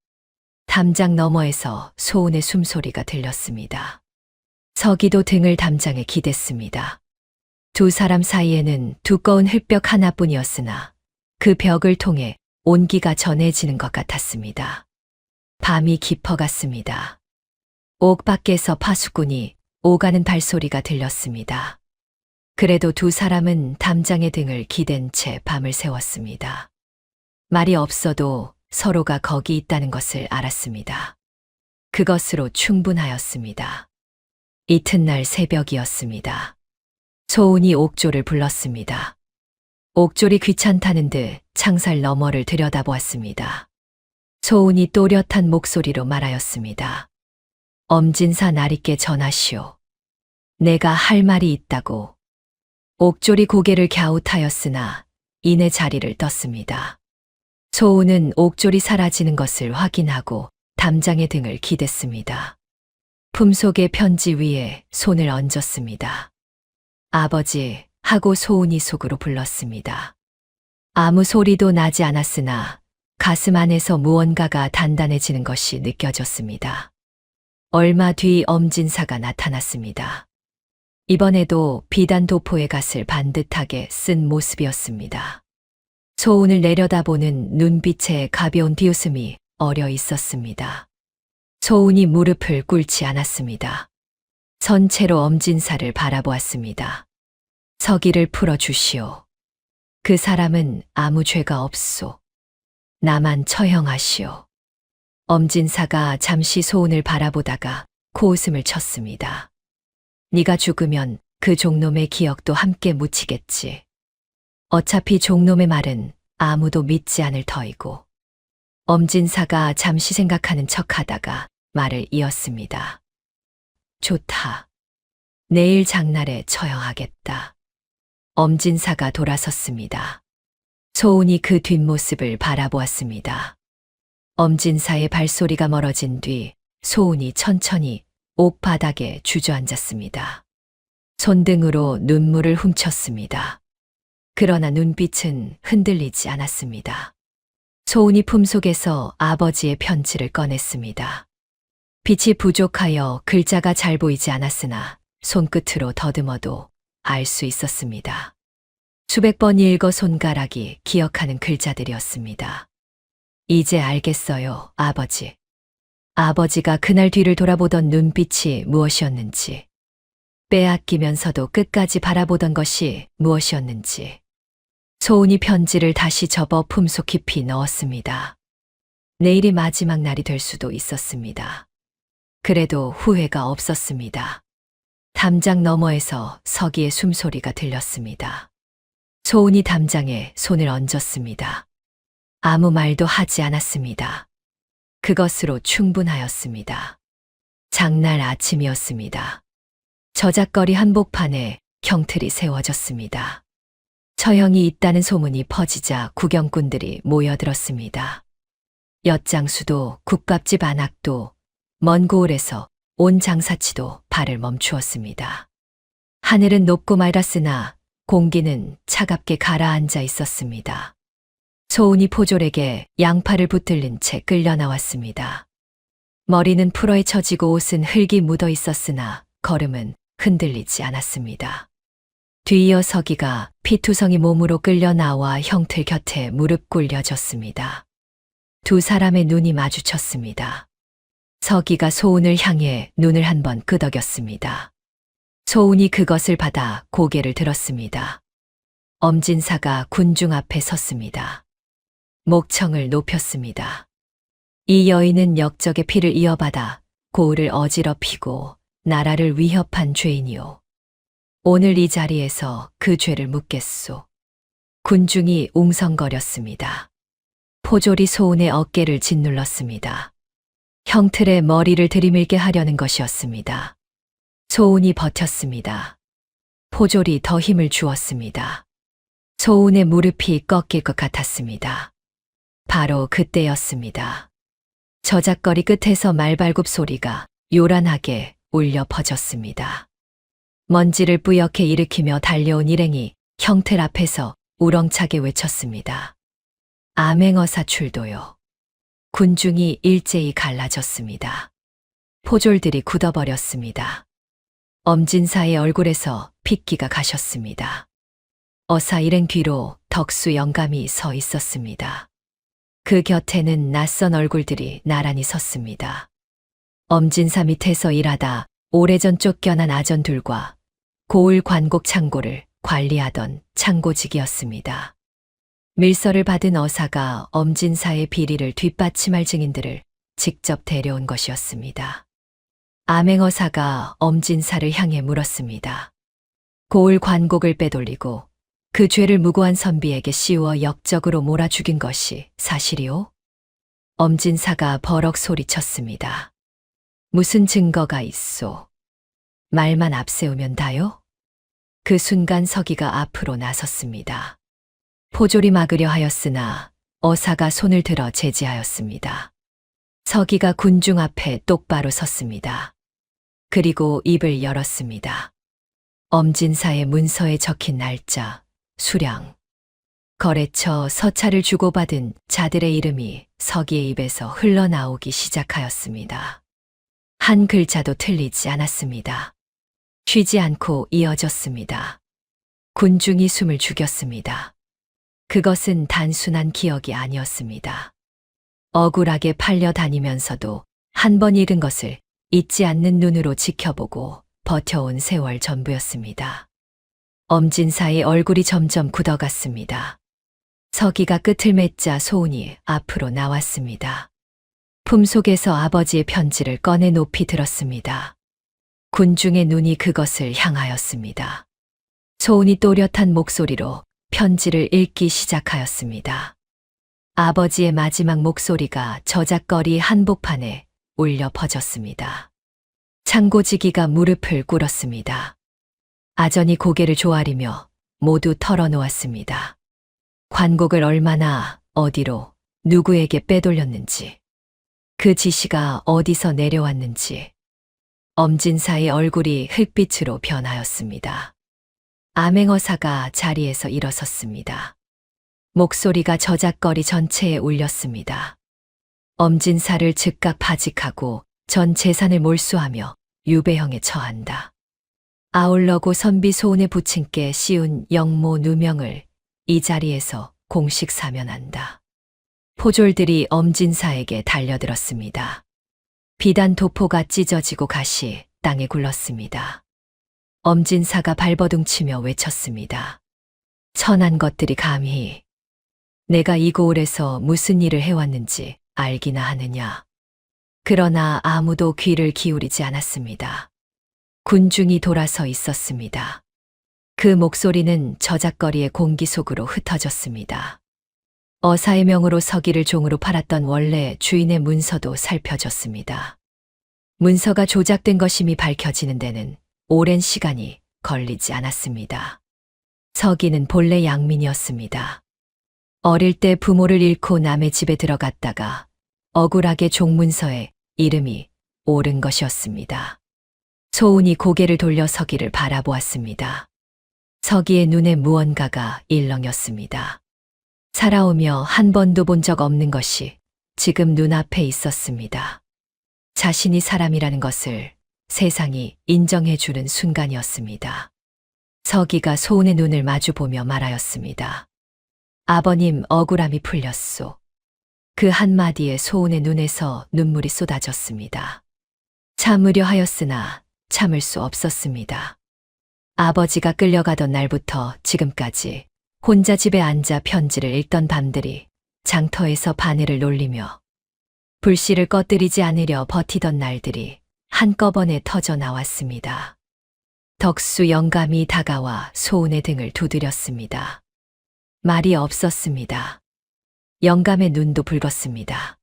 담장 너머에서 소은의 숨소리가 들렸습니다. 서기도 등을 담장에 기댔습니다. 두 사람 사이에는 두꺼운 흙벽 하나뿐이었으나 그 벽을 통해 온기가 전해지는 것 같았습니다. 밤이 깊어갔습니다. 옥 밖에서 파수꾼이 오가는 발소리가 들렸습니다. 그래도 두 사람은 담장의 등을 기댄 채 밤을 새웠습니다. 말이 없어도 서로가 거기 있다는 것을 알았습니다. 그것으로 충분하였습니다. 이튿날 새벽이었습니다. 소은이 옥조를 불렀습니다. 옥졸이 귀찮다는 듯 창살 너머를 들여다보았습니다. 소은이 또렷한 목소리로 말하였습니다. 엄진사 날있게 전하시오. 내가 할 말이 있다고. 옥졸이 고개를 갸웃하였으나 이내 자리를 떴습니다. 소은은 옥졸이 사라지는 것을 확인하고 담장의 등을 기댔습니다. 품속의 편지 위에 손을 얹었습니다. 아버지 하고 소은이 속으로 불렀습니다. 아무 소리도 나지 않았으나 가슴 안에서 무언가가 단단해지는 것이 느껴졌습니다. 얼마 뒤 엄진사가 나타났습니다. 이번에도 비단 도포의 갓을 반듯하게 쓴 모습이었습니다. 소은을 내려다보는 눈빛에 가벼운 비웃음이 어려 있었습니다. 소은이 무릎을 꿇지 않았습니다. 선체로 엄진사를 바라보았습니다. 서기를 풀어주시오. 그 사람은 아무 죄가 없소. 나만 처형하시오. 엄진사가 잠시 소은을 바라보다가 코웃음을 쳤습니다. 네가 죽으면 그 종놈의 기억도 함께 묻히겠지. 어차피 종놈의 말은 아무도 믿지 않을 터이고. 엄진사가 잠시 생각하는 척하다가 말을 이었습니다. 좋다. 내일 장날에 처형하겠다. 엄진사가 돌아섰습니다. 소은이 그 뒷모습을 바라보았습니다. 엄진사의 발소리가 멀어진 뒤 소은이 천천히 옥 바닥에 주저앉았습니다. 손등으로 눈물을 훔쳤습니다. 그러나 눈빛은 흔들리지 않았습니다. 소은이 품속에서 아버지의 편지를 꺼냈습니다. 빛이 부족하여 글자가 잘 보이지 않았으나 손끝으로 더듬어도 알 수 있었습니다. 수백 번 읽어 손가락이 기억하는 글자들이었습니다. 이제 알겠어요, 아버지. 아버지가 그날 뒤를 돌아보던 눈빛이 무엇이었는지, 빼앗기면서도 끝까지 바라보던 것이 무엇이었는지. 소은이 편지를 다시 접어 품속 깊이 넣었습니다. 내일이 마지막 날이 될 수도 있었습니다. 그래도 후회가 없었습니다. 담장 너머에서 서기의 숨소리가 들렸습니다. 소은이 담장에 손을 얹었습니다. 아무 말도 하지 않았습니다. 그것으로 충분하였습니다. 장날 아침이었습니다. 저작거리 한복판에 형틀이 세워졌습니다. 처형이 있다는 소문이 퍼지자 구경꾼들이 모여들었습니다. 엿장수도 국밥집 안악도 먼 고을에서 온 장사치도 발을 멈추었습니다. 하늘은 높고 맑았으나 공기는 차갑게 가라앉아 있었습니다. 소은이 포졸에게 양팔을 붙들린 채 끌려 나왔습니다. 머리는 풀어헤쳐지고 옷은 흙이 묻어 있었으나 걸음은 흔들리지 않았습니다. 뒤이어 서기가 피투성이 몸으로 끌려 나와 형틀 곁에 무릎 꿇려졌습니다. 두 사람의 눈이 마주쳤습니다. 서기가 소은을 향해 눈을 한번 끄덕였습니다. 소은이 그것을 받아 고개를 들었습니다. 엄진사가 군중 앞에 섰습니다. 목청을 높였습니다. 이 여인은 역적의 피를 이어받아 고을을 어지럽히고 나라를 위협한 죄인이오. 오늘 이 자리에서 그 죄를 묻겠소. 군중이 웅성거렸습니다. 포졸이 소은의 어깨를 짓눌렀습니다. 형틀의 머리를 들이밀게 하려는 것이었습니다. 소은이 버텼습니다. 포졸이 더 힘을 주었습니다. 소은의 무릎이 꺾일 것 같았습니다. 바로 그때였습니다. 저작거리 끝에서 말발굽 소리가 요란하게 울려 퍼졌습니다. 먼지를 뿌옇게 일으키며 달려온 일행이 형틀 앞에서 우렁차게 외쳤습니다. 암행어사 출도요. 군중이 일제히 갈라졌습니다. 포졸들이 굳어버렸습니다. 엄진사의 얼굴에서 핏기가 가셨습니다. 어사 일행 뒤로 덕수 영감이 서 있었습니다. 그 곁에는 낯선 얼굴들이 나란히 섰습니다. 엄진사 밑에서 일하다 오래전 쫓겨난 아전들과 고을 관곡 창고를 관리하던 창고직이었습니다. 밀서를 받은 어사가 엄진사의 비리를 뒷받침할 증인들을 직접 데려온 것이었습니다. 암행어사가 엄진사를 향해 물었습니다. 고을 관곡을 빼돌리고 그 죄를 무고한 선비에게 씌워 역적으로 몰아 죽인 것이 사실이오? 엄진사가 버럭 소리쳤습니다. 무슨 증거가 있소? 말만 앞세우면 다요? 그 순간 서기가 앞으로 나섰습니다. 포졸이 막으려 하였으나 어사가 손을 들어 제지하였습니다. 서기가 군중 앞에 똑바로 섰습니다. 그리고 입을 열었습니다. 엄진사의 문서에 적힌 날짜, 수량, 거래처, 서차를 주고받은 자들의 이름이 서기의 입에서 흘러나오기 시작하였습니다. 한 글자도 틀리지 않았습니다. 쉬지 않고 이어졌습니다. 군중이 숨을 죽였습니다. 그것은 단순한 기억이 아니었습니다. 억울하게 팔려다니면서도 한 번 잃은 것을 잊지 않는 눈으로 지켜보고 버텨온 세월 전부였습니다. 엄진사의 얼굴이 점점 굳어갔습니다. 서기가 끝을 맺자 소은이 앞으로 나왔습니다. 품속에서 아버지의 편지를 꺼내 높이 들었습니다. 군중의 눈이 그것을 향하였습니다. 소은이 또렷한 목소리로 편지를 읽기 시작하였습니다. 아버지의 마지막 목소리가 저작거리 한복판에 울려 퍼졌습니다. 창고지기가 무릎을 꿇었습니다. 아전이 고개를 조아리며 모두 털어놓았습니다. 관곡을 얼마나, 어디로, 누구에게 빼돌렸는지, 그 지시가 어디서 내려왔는지. 엄진사의 얼굴이 흙빛으로 변하였습니다. 암행어사가 자리에서 일어섰습니다. 목소리가 저작거리 전체에 울렸습니다. 엄진사를 즉각 파직하고 전 재산을 몰수하며 유배형에 처한다. 아울러고 선비 소운의 부친께 씌운 영모 누명을 이 자리에서 공식 사면한다. 포졸들이 엄진사에게 달려들었습니다. 비단 도포가 찢어지고 가시 땅에 굴렀습니다. 엄진사가 발버둥치며 외쳤습니다. 천한 것들이 감히 내가 이 고을에서 무슨 일을 해왔는지 알기나 하느냐. 그러나 아무도 귀를 기울이지 않았습니다. 군중이 돌아서 있었습니다. 그 목소리는 저작거리의 공기 속으로 흩어졌습니다. 어사의 명으로 서기를 종으로 팔았던 원래 주인의 문서도 살펴졌습니다. 문서가 조작된 것임이 밝혀지는 데는 오랜 시간이 걸리지 않았습니다. 서기는 본래 양민이었습니다. 어릴 때 부모를 잃고 남의 집에 들어갔다가 억울하게 종문서에 이름이 옳은 것이었습니다. 소운이 고개를 돌려 서기를 바라보았습니다. 서기의 눈에 무언가가 일렁였습니다. 살아오며 한 번도 본 적 없는 것이 지금 눈앞에 있었습니다. 자신이 사람이라는 것을 세상이 인정해주는 순간이었습니다. 서기가 소운의 눈을 마주보며 말하였습니다. 아버님, 억울함이 풀렸소. 그 한마디에 소운의 눈에서 눈물이 쏟아졌습니다. 참으려 하였으나 참을 수 없었습니다. 아버지가 끌려가던 날부터 지금까지 혼자 집에 앉아 편지를 읽던 밤들이 장터에서 바늘을 놀리며 불씨를 꺼뜨리지 않으려 버티던 날들이 한꺼번에 터져 나왔습니다. 덕수 영감이 다가와 소운의 등을 두드렸습니다. 말이 없었습니다. 영감의 눈도 붉었습니다.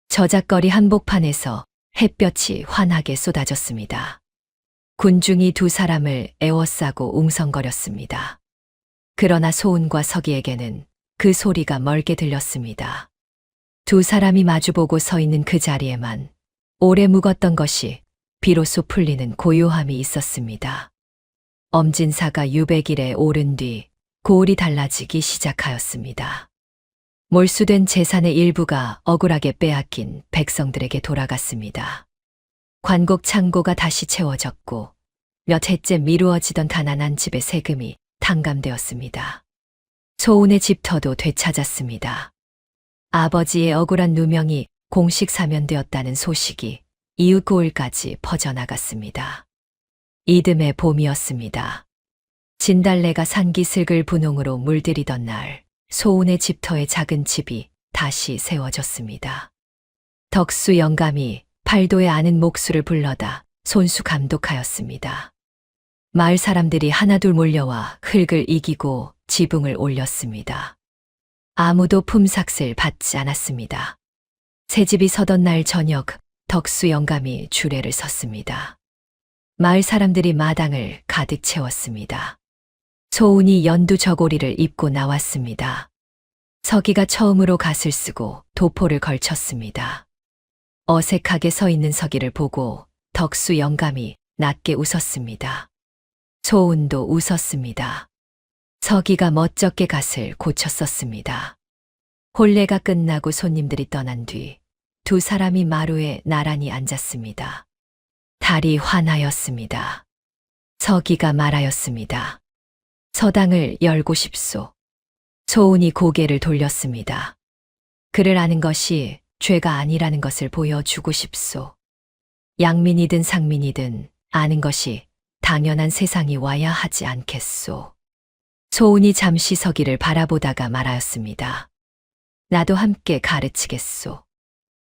저작거리 한복판에서 햇볕이 환하게 쏟아졌습니다. 군중이 두 사람을 에워싸고 웅성거렸습니다. 그러나 소운과 서기에게는 그 소리가 멀게 들렸습니다. 두 사람이 마주보고 서 있는 그 자리에만 오래 묵었던 것이 비로소 풀리는 고요함이 있었습니다. 엄진사가 유백일에 오른 뒤 고을이 달라지기 시작하였습니다. 몰수된 재산의 일부가 억울하게 빼앗긴 백성들에게 돌아갔습니다. 관곡 창고가 다시 채워졌고 몇 해째 미루어지던 가난한 집의 세금이 탕감되었습니다. 소운의 집터도 되찾았습니다. 아버지의 억울한 누명이 공식 사면되었다는 소식이 이웃 고을까지 퍼져나갔습니다. 이듬해 봄이었습니다. 진달래가 산기슭을 분홍으로 물들이던 날, 소운의 집터의 작은 집이 다시 세워졌습니다. 덕수 영감이 팔도에 아는 목수를 불러다 손수 감독하였습니다. 마을 사람들이 하나둘 몰려와 흙을 이기고 지붕을 올렸습니다. 아무도 품삯을 받지 않았습니다. 새집이 서던 날 저녁, 덕수 영감이 주례를 섰습니다. 마을 사람들이 마당을 가득 채웠습니다. 소운이 연두 저고리를 입고 나왔습니다. 서기가 처음으로 갓을 쓰고 도포를 걸쳤습니다. 어색하게 서 있는 서기를 보고 덕수 영감이 낮게 웃었습니다. 소운도 웃었습니다. 서기가 멋쩍게 갓을 고쳤었습니다. 혼례가 끝나고 손님들이 떠난 뒤 두 사람이 마루에 나란히 앉았습니다. 달이 환하였습니다. 서기가 말하였습니다. 서당을 열고 싶소. 소운이 고개를 돌렸습니다. 그를 아는 것이 죄가 아니라는 것을 보여주고 싶소. 양민이든 상민이든 아는 것이 당연한 세상이 와야 하지 않겠소. 소운이 잠시 서기를 바라보다가 말하였습니다. 나도 함께 가르치겠소.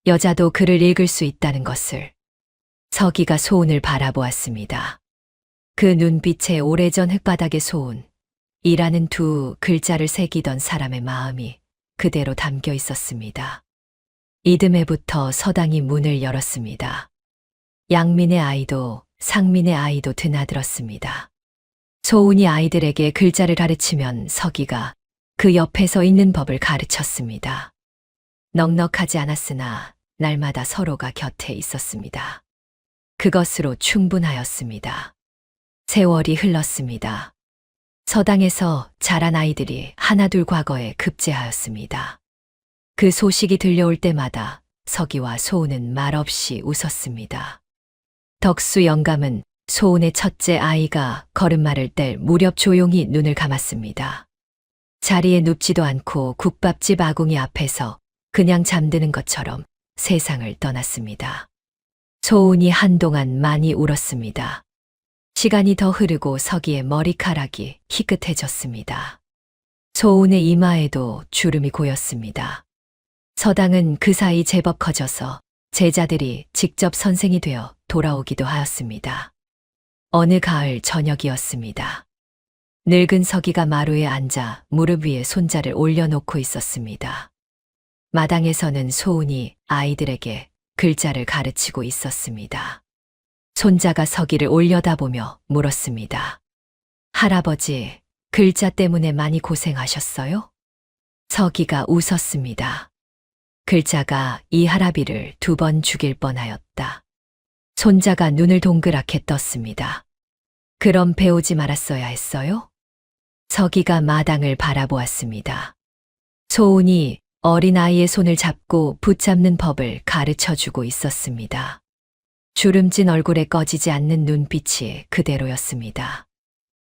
여자도 글을 읽을 수 있다는 것을. 서기가 소운을 바라보았습니다. 그 눈빛에 오래전 흙바닥의 소운, 이라는 두 글자를 새기던 사람의 마음이 그대로 담겨 있었습니다. 이듬해부터 서당이 문을 열었습니다. 양민의 아이도 상민의 아이도 드나들었습니다. 소운이 아이들에게 글자를 가르치면 서기가 그 옆에서 있는 법을 가르쳤습니다. 넉넉하지 않았으나 날마다 서로가 곁에 있었습니다. 그것으로 충분하였습니다. 세월이 흘렀습니다. 서당에서 자란 아이들이 하나둘 과거에 급제하였습니다. 그 소식이 들려올 때마다 서기와 소은은 말없이 웃었습니다. 덕수 영감은 소은의 첫째 아이가 걸음마를 뗄 무렵 조용히 눈을 감았습니다. 자리에 눕지도 않고 국밥집 아궁이 앞에서 그냥 잠드는 것처럼 세상을 떠났습니다. 소은이 한동안 많이 울었습니다. 시간이 더 흐르고 서기의 머리카락이 희끗해졌습니다. 소은의 이마에도 주름이 고였습니다. 서당은 그 사이 제법 커져서 제자들이 직접 선생이 되어 돌아오기도 하였습니다. 어느 가을 저녁이었습니다. 늙은 서기가 마루에 앉아 무릎 위에 손자를 올려놓고 있었습니다. 마당에서는 소은이 아이들에게 글자를 가르치고 있었습니다. 손자가 서기를 올려다보며 물었습니다. 할아버지, 글자 때문에 많이 고생하셨어요? 서기가 웃었습니다. 글자가 이 할아비를 2번 죽일 뻔하였다. 손자가 눈을 동그랗게 떴습니다. 그럼 배우지 말았어야 했어요? 서기가 마당을 바라보았습니다. 소은이 어린아이의 손을 잡고 붙잡는 법을 가르쳐주고 있었습니다. 주름진 얼굴에 꺼지지 않는 눈빛이 그대로였습니다.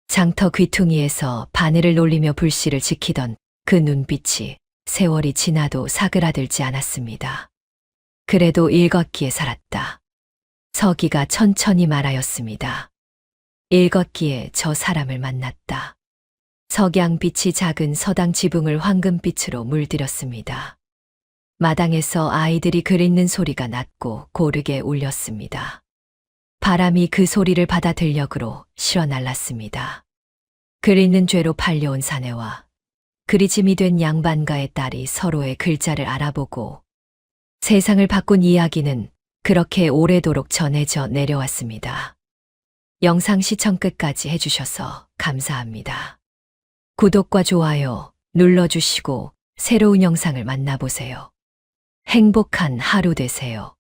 장터 귀퉁이에서 바늘을 놀리며 불씨를 지키던 그 눈빛이 세월이 지나도 사그라들지 않았습니다. 그래도 읽었기에 살았다. 서기가 천천히 말하였습니다. 읽었기에 저 사람을 만났다. 석양빛이 작은 서당 지붕을 황금빛으로 물들였습니다. 마당에서 아이들이 글 읽는 소리가 낮고 고르게 울렸습니다. 바람이 그 소리를 받아 들녘으로 실어 날랐습니다. 글 읽는 죄로 팔려온 사내와 그리짐이 된 양반가의 딸이 서로의 글자를 알아보고 세상을 바꾼 이야기는 그렇게 오래도록 전해져 내려왔습니다. 영상 시청 끝까지 해주셔서 감사합니다. 구독과 좋아요 눌러주시고 새로운 영상을 만나보세요. 행복한 하루 되세요.